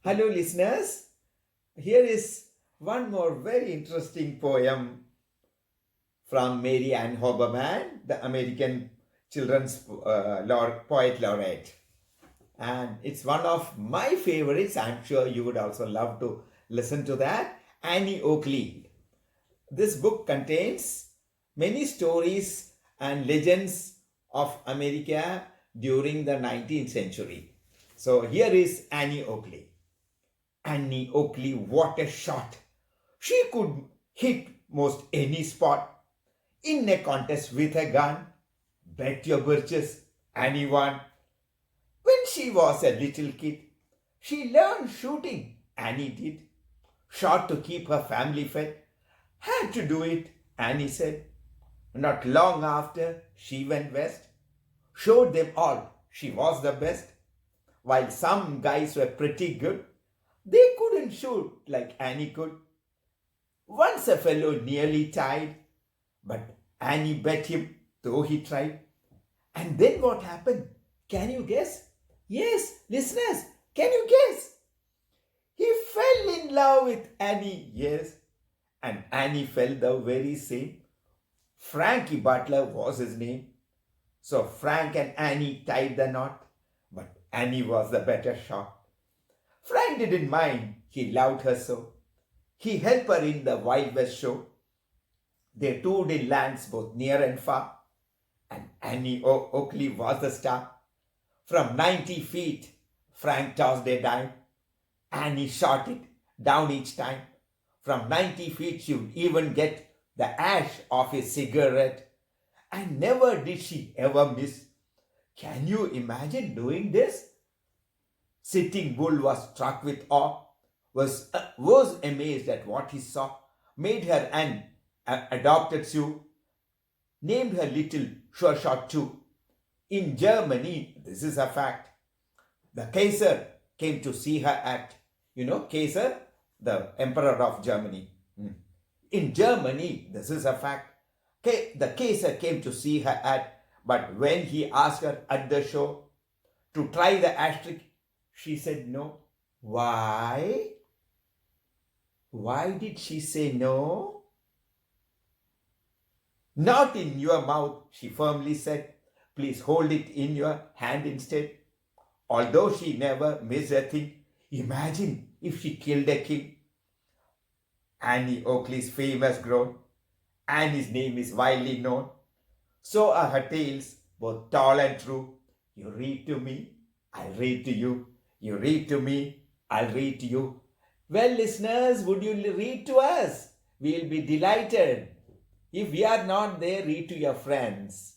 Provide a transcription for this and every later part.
Hello, listeners. Here is one more very interesting poem from Mary Ann Hoberman, the American children's poet laureate. And it's one of my favorites. I'm sure you would also love to listen to that. Annie Oakley. This book contains many stories and legends of America during the 19th century. So here is Annie Oakley. Annie Oakley, what a shot! She could hit most any spot. In a contest with a gun, bet your birches, Annie won. When she was a little kid, she learned shooting, Annie did. Shot to keep her family fed. Had to do it, Annie said. Not long after, she went west. Showed them all she was the best. While some guys were pretty good, they couldn't shoot like Annie could. Once a fellow nearly died, but Annie bet him, though he tried. And then what happened? Can you guess? Yes, listeners, can you guess? He fell in love with Annie, yes. And Annie fell the very same. Frankie Butler was his name. So Frank and Annie tied the knot, but Annie was the better shot. Frank didn't mind, he loved her so. He helped her in the Wild West show. They toured in lands both near and far, and Annie Oakley was the star. From 90 feet, Frank tossed a dime. Annie shot it down each time. From 90 feet, she would even get the ash off his cigarette. And never did she ever miss. Can you imagine doing this? Sitting Bull was struck with awe, was amazed at what he saw, made her an adopted Sioux, named her little Sure Shot too. In Germany, this is a fact, the 𝐾𝐶 came to see her act. You know, 𝐾𝐶, the emperor of Germany. In Germany, this is a fact, the 𝐾𝐶 came to see her act, but when he asked her at the show to try the ash trick, she said no. Why? Why did she say no? Not in your mouth, she firmly said. Please hold it in your hand instead. Although she never missed a thing, imagine if she killed a king. Annie Oakley's fame has grown. Annie's name is widely known. So are her tales, both tall and true. You read to me, I'll read to you. You read to me, I'll read to you. Well, listeners, would you read to us? We'll be delighted. If we are not there, read to your friends.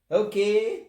Okay?